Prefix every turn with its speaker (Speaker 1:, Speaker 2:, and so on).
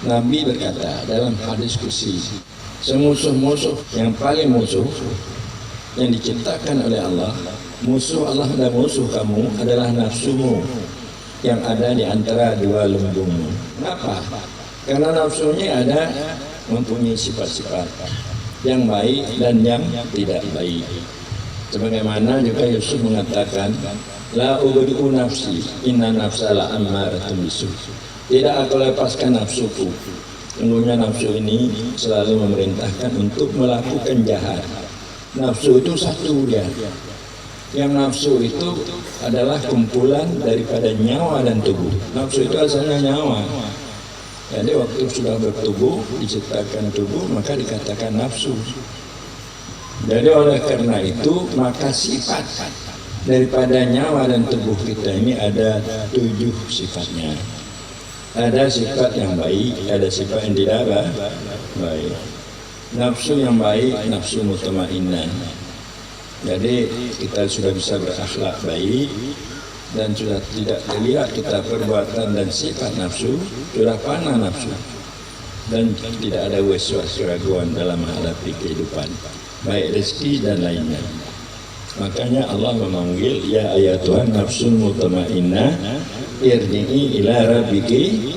Speaker 1: Nabi berkata dalam hadis kursi, semusuh-musuh yang paling musuh yang diciptakan oleh Allah, musuh Allah dan musuh kamu adalah nafsumu yang ada di antara dua lumbungmu. Kenapa? Karena nafsunya ada mempunyai sifat-sifat yang baik dan yang tidak baik. Sebagaimana juga Yusuf mengatakan, la ubdi'u nafsi, inna nafsala ammaratun bisu. Tidak aku lepaskan nafsuku. Sungguhnya nafsu ini selalu memerintahkan untuk melakukan jahat. Nafsu itu satu dia. Yang nafsu itu adalah kumpulan daripada nyawa dan tubuh. Nafsu itu asalnya nyawa. Jadi waktu sudah bertubuh, diciptakan tubuh, maka dikatakan nafsu. Jadi oleh karena itu, maka sifat daripada nyawa dan tubuh kita ini ada 7 sifatnya. Ada sifat yang baik, ada sifat yang tidak baik. Nafsu yang baik, nafsu mutmainnah. Jadi kita sudah bisa berakhlak baik dan sudah tidak terlihat kita perbuatan dan sifat nafsu, sudah panah nafsu. Dan tidak ada waswas keraguan dalam menghadapi kehidupan, baik rezeki dan lainnya. Makanya Allah memanggil, ya ayatuhan nafsul mutmainnah irji'i ila rabbiki